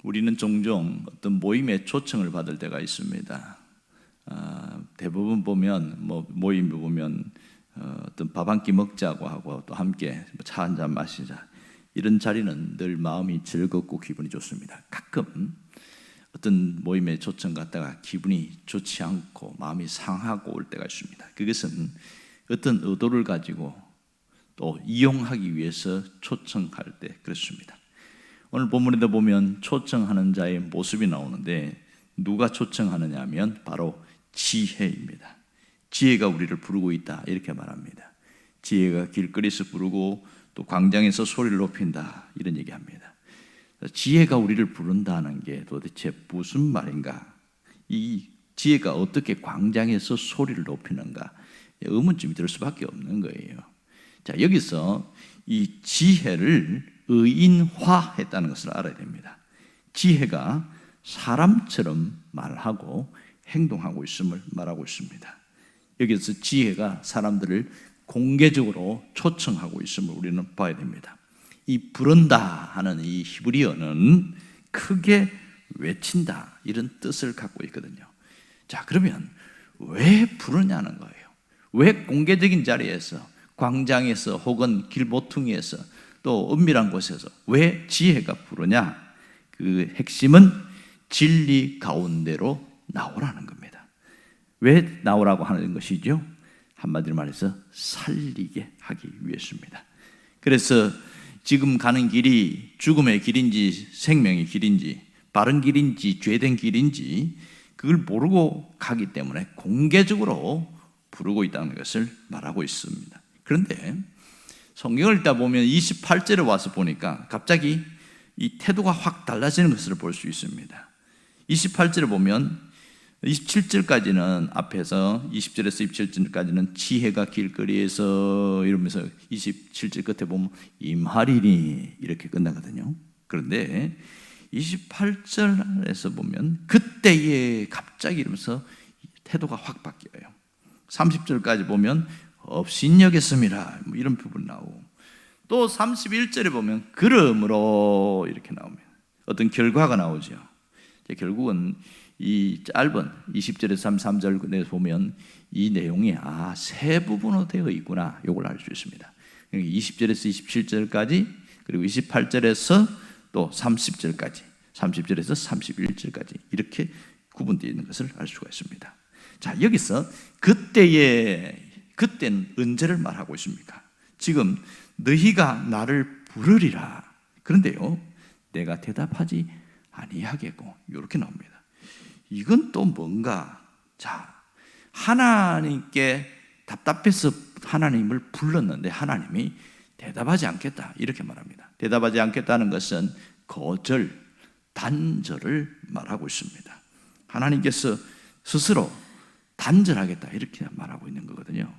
우리는 종종 어떤 모임에 초청을 받을 때가 있습니다. 대부분 보면 모임에 보면 어떤 밥 한 끼 먹자고 하고 또 함께 차 한 잔 마시자, 이런 자리는 늘 마음이 즐겁고 기분이 좋습니다. 가끔 어떤 모임에 초청 갔다가 기분이 좋지 않고 마음이 상하고 올 때가 있습니다. 그것은 어떤 의도를 가지고 또 이용하기 위해서 초청할 때 그렇습니다. 오늘 본문에도 보면 초청하는 자의 모습이 나오는데, 누가 초청하느냐 하면 바로 지혜입니다. 지혜가 우리를 부르고 있다, 이렇게 말합니다. 지혜가 길거리에서 부르고 또 광장에서 소리를 높인다, 이런 얘기합니다. 지혜가 우리를 부른다는 게 도대체 무슨 말인가? 이 지혜가 어떻게 광장에서 소리를 높이는가? 의문점이 들 수밖에 없는 거예요. 자, 여기서 이 지혜를 의인화했다는 것을 알아야 됩니다. 지혜가 사람처럼 말하고 행동하고 있음을 말하고 있습니다. 여기서 지혜가 사람들을 공개적으로 초청하고 있음을 우리는 봐야 됩니다. 이 부른다 하는 이 히브리어는 크게 외친다, 이런 뜻을 갖고 있거든요. 자, 그러면 왜 부르냐는 거예요. 왜 공개적인 자리에서, 광장에서 혹은 길 모퉁이에서 또 은밀한 곳에서 왜 지혜가 부르냐? 그 핵심은 진리 가운데로 나오라는 겁니다. 왜 나오라고 하는 것이죠? 한마디로 말해서 살리게 하기 위해서입니다. 그래서 지금 가는 길이 죽음의 길인지 생명의 길인지, 바른 길인지 죄된 길인지 그걸 모르고 가기 때문에 공개적으로 부르고 있다는 것을 말하고 있습니다. 그런데 성경을 읽다 보면 28절에 와서 보니까 갑자기 이 태도가 확 달라지는 것을 볼 수 있습니다. 28절에 보면 27절까지는 앞에서 20절에서 27절까지는 지혜가 길거리에서 이러면서 27절 끝에 보면 임하리니 이렇게 끝나거든요. 그런데 28절에서 보면 그때에 갑자기 이러면서 태도가 확 바뀌어요. 30절까지 보면 업신여겼음이라, 이런 부분 나오고, 또 31절에 보면 그러므로 이렇게 나옵니다. 어떤 결과가 나오죠. 결국은 이 짧은 20절에서 33절에 보면 이 내용이 세 부분으로 되어 있구나, 이걸 알 수 있습니다. 20절에서 27절까지, 그리고 28절에서 또 30절까지, 30절에서 31절까지 이렇게 구분되어 있는 것을 알 수가 있습니다. 자, 여기서 그때는 언제를 말하고 있습니까? 지금 너희가 나를 부르리라. 그런데요, 내가 대답하지 아니하겠고, 이렇게 나옵니다. 이건 또 뭔가? 자, 하나님께 답답해서 하나님을 불렀는데 하나님이 대답하지 않겠다, 이렇게 말합니다. 대답하지 않겠다는 것은 거절, 단절을 말하고 있습니다. 하나님께서 스스로 단절하겠다, 이렇게 말하고 있는 거거든요.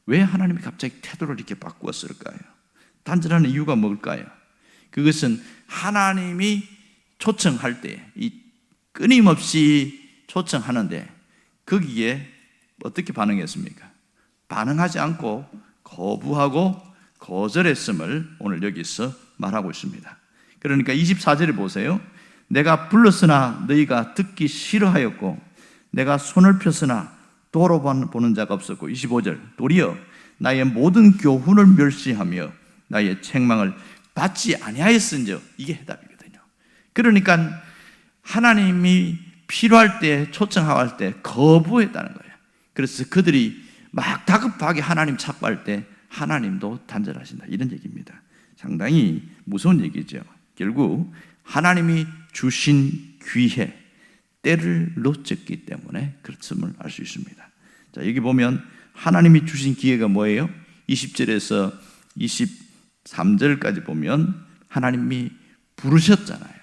왜 하나님이 갑자기 태도를 이렇게 바꾸었을까요? 단절하는 이유가 뭘까요? 그것은 하나님이 초청할 때, 이 끊임없이 초청하는데 거기에 어떻게 반응했습니까? 반응하지 않고 거부하고 거절했음을 오늘 여기서 말하고 있습니다. 그러니까 24절에 보세요. 내가 불렀으나 너희가 듣기 싫어하였고 내가 손을 폈으나 돌아보는 자가 없었고, 25절 도리어 나의 모든 교훈을 멸시하며 나의 책망을 받지 아니하였은즉, 이게 해답이거든요. 그러니까 하나님이 필요할 때, 초청할 때 거부했다는 거예요. 그래서 그들이 막 다급하게 하나님 찾고할 때 하나님도 단절하신다, 이런 얘기입니다. 상당히 무서운 얘기죠. 결국 하나님이 주신 기회, 때를 놓쳤기 때문에 그렇음을 알 수 있습니다. 자, 여기 보면 하나님이 주신 기회가 뭐예요? 20절에서 23절까지 보면 하나님이 부르셨잖아요.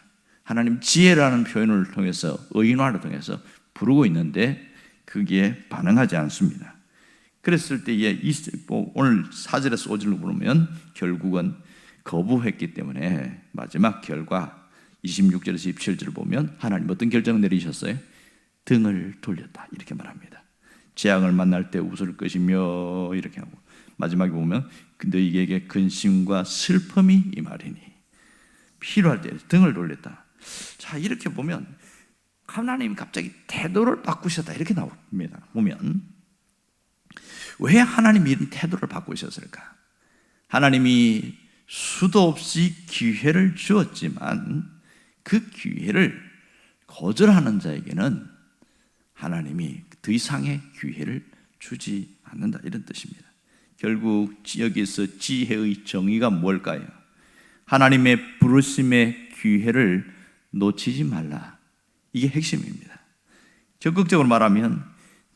하나님 지혜라는 표현을 통해서, 의인화를 통해서 부르고 있는데 그게 반응하지 않습니다. 그랬을 때에 오늘 4절에서 5절로 보면 결국은 거부했기 때문에 마지막 결과 26절에서 27절을 보면 하나님 어떤 결정을 내리셨어요? 등을 돌렸다, 이렇게 말합니다. 재앙을 만날 때 웃을 것이며, 이렇게 하고 마지막에 보면 너희에게 근심과 슬픔이 임하리니, 필요할 때 등을 돌렸다. 자, 이렇게 보면 하나님이 갑자기 태도를 바꾸셨다 이렇게 나옵니다. 보면 왜 하나님이 이런 태도를 바꾸셨을까? 하나님이 수도 없이 기회를 주었지만 그 기회를 거절하는 자에게는 하나님이 더 이상의 기회를 주지 않는다 이런 뜻입니다. 결국 여기서 지혜의 정의가 뭘까요? 하나님의 부르심의 기회를 놓치지 말라. 이게 핵심입니다. 적극적으로 말하면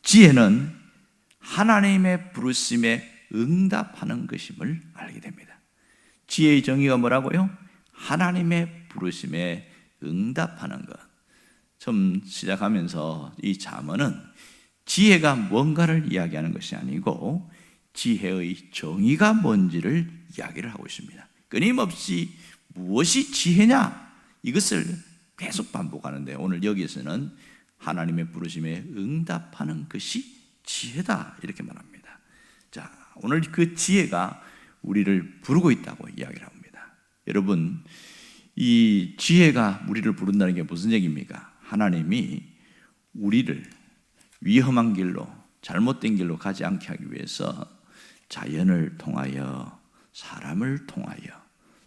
지혜는 하나님의 부르심에 응답하는 것임을 알게 됩니다. 지혜의 정의가 뭐라고요? 하나님의 부르심에 응답하는 것. 처음 시작하면서 이 잠언은 지혜가 뭔가를 이야기하는 것이 아니고 지혜의 정의가 뭔지를 이야기를 하고 있습니다. 끊임없이 무엇이 지혜냐? 이것을 계속 반복하는데 오늘 여기에서는 하나님의 부르심에 응답하는 것이 지혜다 이렇게 말합니다. 자, 오늘 그 지혜가 우리를 부르고 있다고 이야기를 합니다. 여러분, 이 지혜가 우리를 부른다는 게 무슨 얘기입니까? 하나님이 우리를 위험한 길로, 잘못된 길로 가지 않게 하기 위해서 자연을 통하여, 사람을 통하여,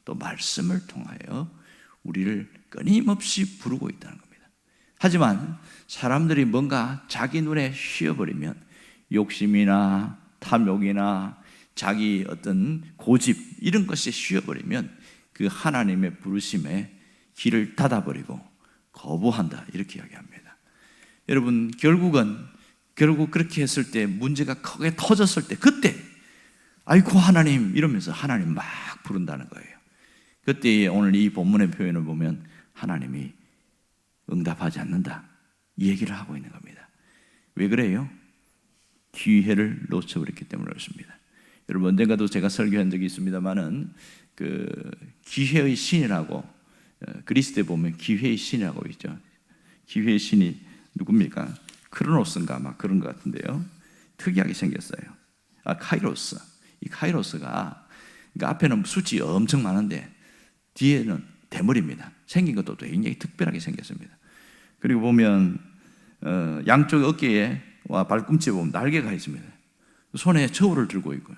또 말씀을 통하여 우리를 끊임없이 부르고 있다는 겁니다. 하지만 사람들이 뭔가 자기 눈에 휘어버리면 욕심이나 탐욕이나 자기 어떤 고집 이런 것에 휘어버리면 그 하나님의 부르심에 길을 닫아버리고 거부한다 이렇게 이야기합니다. 여러분, 결국 그렇게 했을 때 문제가 크게 터졌을 때 그때 아이고 하나님 이러면서 하나님 막 부른다는 거예요. 그때 오늘 이 본문의 표현을 보면 하나님이 응답하지 않는다 이 얘기를 하고 있는 겁니다. 왜 그래요? 기회를 놓쳐버렸기 때문에 그렇습니다. 여러분, 언젠가도 제가 설교한 적이 있습니다만은 그 기회의 신이라고 그리스도에 보면 기회의 신이라고 있죠. 기회의 신이 누굽니까? 크로노스인가 막 그런 것 같은데요. 특이하게 생겼어요. 카이로스. 이 카이로스가 그러니까 앞에는 숫이 엄청 많은데 뒤에는 대머리입니다. 생긴 것도 굉장히 특별하게 생겼습니다. 그리고 보면 양쪽 어깨와 발꿈치에 보면 날개가 있습니다. 손에 저울을 들고 있고요.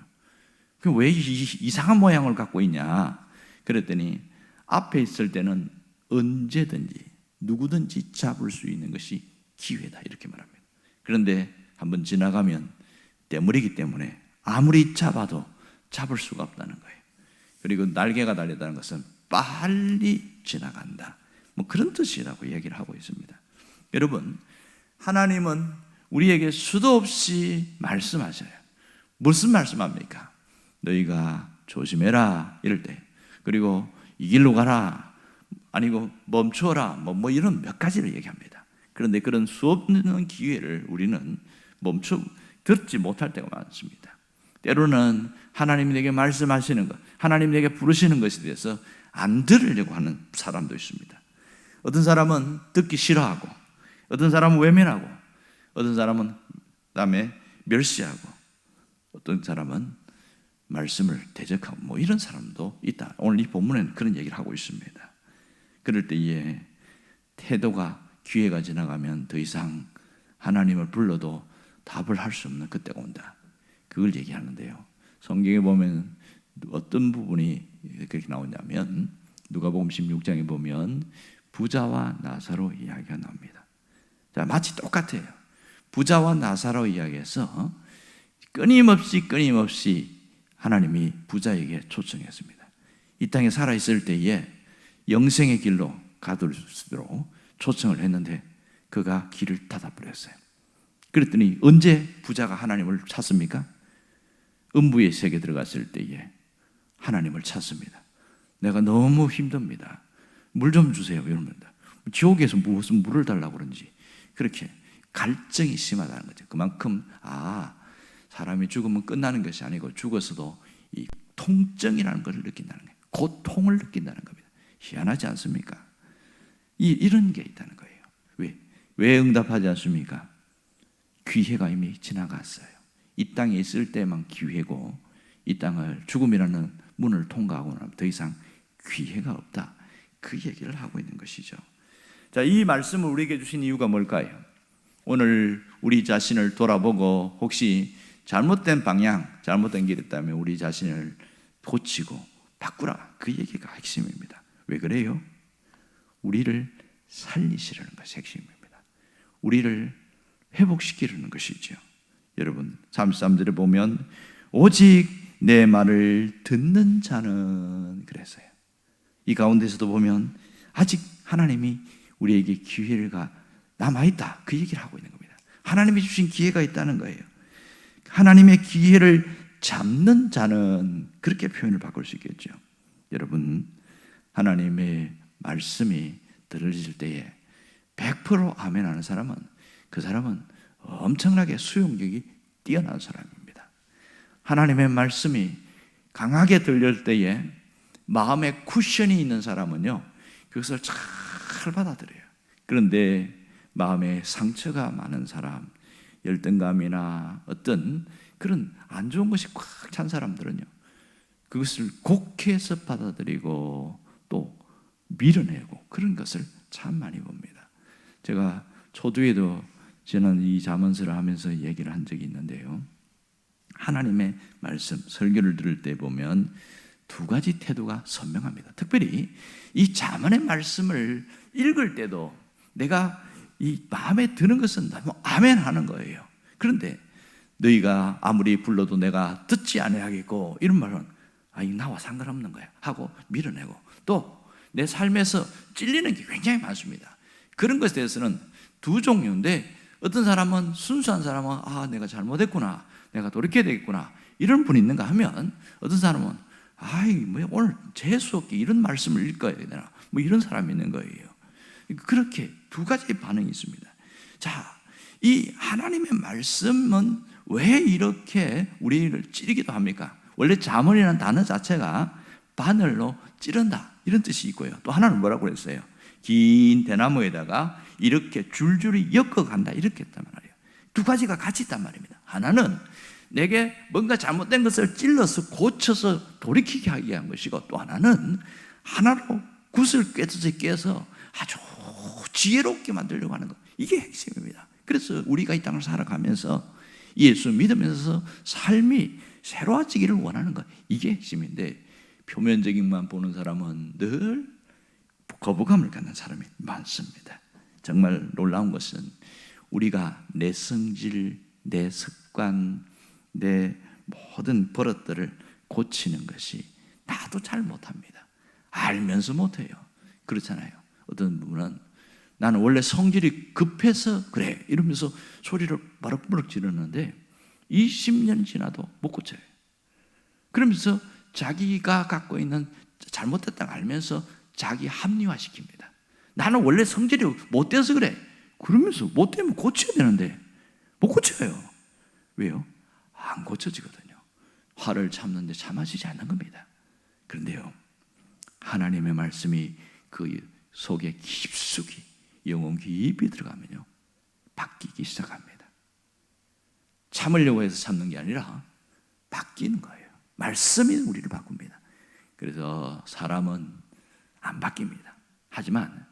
왜 이상한 모양을 갖고 있냐? 그랬더니 앞에 있을 때는 언제든지 누구든지 잡을 수 있는 것이 기회다 이렇게 말합니다. 그런데 한번 지나가면 대물이기 때문에 아무리 잡아도 잡을 수가 없다는 거예요. 그리고 날개가 달렸다는 것은 빨리 지나간다. 뭐 그런 뜻이라고 얘기를 하고 있습니다. 여러분, 하나님은 우리에게 수도 없이 말씀하셔요. 무슨 말씀합니까? 너희가 조심해라 이럴 때, 그리고 이 길로 가라, 아니고 멈추어라, 뭐 이런 몇 가지를 얘기합니다. 그런데 그런 수없는 기회를 우리는 듣지 못할 때가 많습니다. 때로는 하나님이 내게 말씀하시는 것, 하나님 내게 부르시는 것에 대해서 안 들으려고 하는 사람도 있습니다. 어떤 사람은 듣기 싫어하고, 어떤 사람은 외면하고, 어떤 사람은 그다음에 멸시하고, 어떤 사람은 말씀을 대적하고 뭐 이런 사람도 있다. 오늘 이 본문에는 그런 얘기를 하고 있습니다. 그럴 때에 태도가 기회가 지나가면 더 이상 하나님을 불러도 답을 할 수 없는 그때가 온다. 그걸 얘기하는데요. 성경에 보면 어떤 부분이 그렇게 나오냐면 누가복음 16장에 보면 부자와 나사로 이야기가 나옵니다. 자, 마치 똑같아요. 부자와 나사로 이야기에서 끊임없이 하나님이 부자에게 초청했습니다. 이 땅에 살아있을 때에 영생의 길로 가도록 초청을 했는데 그가 길을 닫아버렸어요. 그랬더니 언제 부자가 하나님을 찾습니까? 음부의 세계에 들어갔을 때에 하나님을 찾습니다. 내가 너무 힘듭니다. 물 좀 주세요. 이러면다. 지옥에서 무슨 물을 달라고 그런지 그렇게 갈증이 심하다는 거죠. 그만큼 사람이 죽으면 끝나는 것이 아니고 죽어서도 이 통증이라는 것을 느낀다는 거예요. 고통을 느낀다는 겁니다. 희한하지 않습니까? 이런 게 있다는 거예요. 왜 응답하지 않습니까? 기회가 이미 지나갔어요. 이 땅에 있을 때만 기회고 이 땅을 죽음이라는 문을 통과하고 나면 더 이상 기회가 없다. 그 얘기를 하고 있는 것이죠. 자, 이 말씀을 우리에게 주신 이유가 뭘까요? 오늘 우리 자신을 돌아보고 혹시 잘못된 방향, 잘못된 길이 있다면 우리 자신을 고치고 바꾸라. 그 얘기가 핵심입니다. 왜 그래요? 우리를 살리시려는 것이 핵심입니다. 우리를 회복시키려는 것이죠. 여러분 33절에 보면 오직 내 말을 듣는 자는 그랬어요. 이 가운데서도 보면 아직 하나님이 우리에게 기회가 남아있다, 그 얘기를 하고 있는 겁니다. 하나님이 주신 기회가 있다는 거예요. 하나님의 기회를 잡는 자는, 그렇게 표현을 바꿀 수 있겠죠. 여러분 하나님의 말씀이 들어질 때에 100% 아멘 하는 사람은, 그 사람은 엄청나게 수용력이 뛰어난 사람입니다. 하나님의 말씀이 강하게 들릴 때에 마음에 쿠션이 있는 사람은요, 그것을 잘 받아들여요. 그런데 마음에 상처가 많은 사람, 열등감이나 어떤 그런 안 좋은 것이 꽉 찬 사람들은요, 그것을 곡해서 받아들이고 또 밀어내고 그런 것을 참 많이 봅니다. 제가 초두에도 저는 이 잠언서를 하면서 얘기를 한 적이 있는데요, 하나님의 말씀 설교를 들을 때 보면 두 가지 태도가 선명합니다. 특별히 이 잠언의 말씀을 읽을 때도 내가 이 마음에 드는 것은 너무 아멘 하는 거예요. 그런데 너희가 아무리 불러도 내가 듣지 아니하겠고, 이런 말은 이거 나와 상관없는 거야 하고 밀어내고, 또 내 삶에서 찔리는 게 굉장히 많습니다. 그런 것에 대해서는 두 종류인데, 어떤 사람은 순수한 사람은 내가 잘못했구나, 내가 돌이켜야 되겠구나, 이런 분이 있는가 하면, 어떤 사람은 오늘 재수없게 이런 말씀을 읽어야 되나, 이런 사람이 있는 거예요. 그렇게 두 가지의 반응이 있습니다. 자, 이 하나님의 말씀은 왜 이렇게 우리를 찌르기도 합니까? 원래 잠언이라는 단어 자체가 바늘로 찌른다, 이런 뜻이 있고요. 또 하나는 뭐라고 그랬어요? 긴 대나무에다가 이렇게 줄줄이 엮어간다, 이렇게 했단 말이에요. 두 가지가 같이 있단 말입니다. 하나는 내게 뭔가 잘못된 것을 찔러서 고쳐서 돌이키게 하기 위한 것이고, 또 하나는 하나로 굿을 깨서 아주 지혜롭게 만들려고 하는 것, 이게 핵심입니다. 그래서 우리가 이 땅을 살아가면서 예수 믿으면서 삶이 새로워지기를 원하는 것, 이게 핵심인데, 표면적인만 보는 사람은 늘 거부감을 갖는 사람이 많습니다. 정말 놀라운 것은 우리가 내 성질, 내 습관, 내 모든 버릇들을 고치는 것이 나도 잘 못합니다. 알면서 못해요. 그렇잖아요. 어떤 분은 나는 원래 성질이 급해서 그래 이러면서 소리를 버럭버럭 지르는데 20년 지나도 못 고쳐요. 그러면서 자기가 갖고 있는 잘못됐다고 알면서 자기 합리화시킵니다. 나는 원래 성질이 못돼서 그래, 그러면서 못되면 고쳐야 되는데 못 고쳐요. 왜요? 안 고쳐지거든요. 화를 참는데 참아지지 않는 겁니다. 그런데요, 하나님의 말씀이 그 속에 깊숙이 영혼 깊이 들어가면요, 바뀌기 시작합니다. 참으려고 해서 참는 게 아니라 바뀌는 거예요. 말씀이 우리를 바꿉니다. 그래서 사람은 안 바뀝니다. 하지만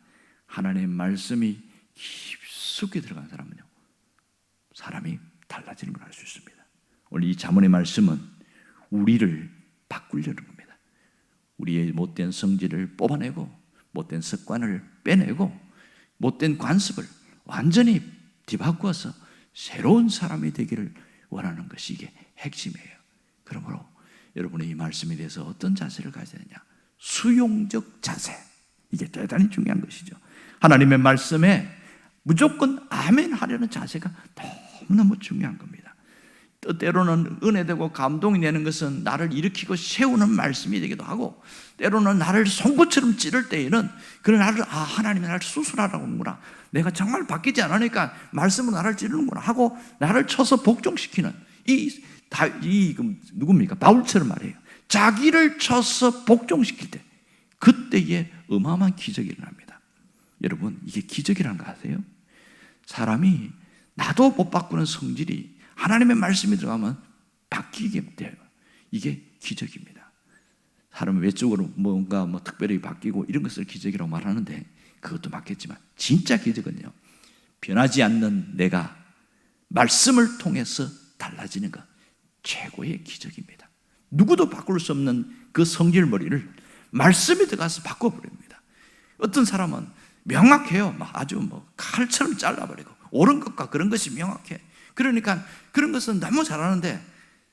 하나님의 말씀이 깊숙이 들어간 사람은요, 사람이 달라지는 걸 알 수 있습니다. 오늘 이 잠언의 말씀은 우리를 바꾸려는 겁니다. 우리의 못된 성질을 뽑아내고, 못된 습관을 빼내고, 못된 관습을 완전히 뒤바꾸어서 새로운 사람이 되기를 원하는 것이 이게 핵심이에요. 그러므로 여러분의 이 말씀에 대해서 어떤 자세를 가져야 되냐? 수용적 자세, 이게 대단히 중요한 것이죠. 하나님의 말씀에 무조건 아멘 하려는 자세가 너무너무 중요한 겁니다. 때로는 은혜되고 감동이 되는 것은 나를 일으키고 세우는 말씀이 되기도 하고, 때로는 나를 송곳처럼 찌를 때에는 그런 나를 하나님이 나를 수술하라고 하는구나, 내가 정말 바뀌지 않으니까 말씀으로 나를 찌르는구나 하고 나를 쳐서 복종시키는 누굽니까? 바울처럼 말해요. 자기를 쳐서 복종시킬 때, 그때에 어마어마한 기적이 일어납니다. 여러분, 이게 기적이라는 거 아세요? 사람이 나도 못 바꾸는 성질이 하나님의 말씀이 들어가면 바뀌게 돼요. 이게 기적입니다. 사람 외적으로 뭔가 특별히 바뀌고 이런 것을 기적이라고 말하는데 그것도 맞겠지만 진짜 기적은요, 변하지 않는 내가 말씀을 통해서 달라지는 것, 최고의 기적입니다. 누구도 바꿀 수 없는 그 성질머리를 말씀이 들어가서 바꿔버립니다. 어떤 사람은 명확해요. 아주 칼처럼 잘라버리고 옳은 것과 그런 것이 명확해. 그러니까 그런 것은 너무 잘하는데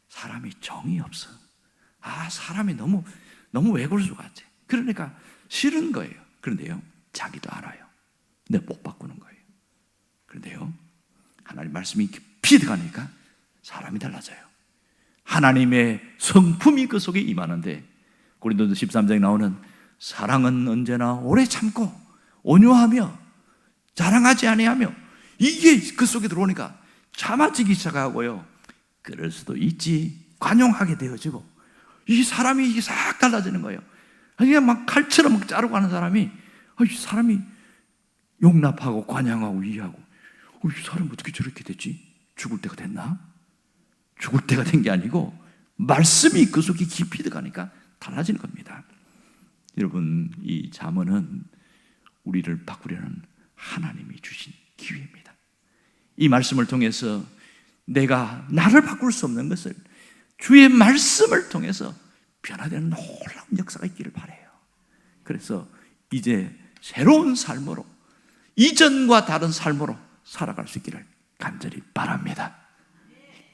사람이 정이 없어. 사람이 너무 외골수 같아. 그러니까 싫은 거예요. 그런데요, 자기도 알아요. 근데 못 바꾸는 거예요. 그런데요, 하나님 말씀이 깊이 들어가니까 사람이 달라져요. 하나님의 성품이 그 속에 임하는데, 고린도서 13장에 나오는 사랑은 언제나 오래 참고 온유하며 자랑하지 아니하며, 이게 그 속에 들어오니까 참아지기 시작하고요, 그럴 수도 있지 관용하게 되어지고, 이 사람이 이게 싹 달라지는 거예요. 그냥 막 칼처럼 자르고 하는 사람이, 이 사람이 용납하고 관양하고 이해하고, 이 사람 어떻게 저렇게 됐지? 죽을 때가 됐나? 죽을 때가 된 게 아니고 말씀이 그 속에 깊이 들어가니까 달라지는 겁니다. 여러분, 이 잠언은 우리를 바꾸려는 하나님이 주신 기회입니다. 이 말씀을 통해서 내가 나를 바꿀 수 없는 것을 주의 말씀을 통해서 변화되는 놀라운 역사가 있기를 바라요. 그래서 이제 새로운 삶으로, 이전과 다른 삶으로 살아갈 수 있기를 간절히 바랍니다.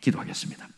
기도하겠습니다.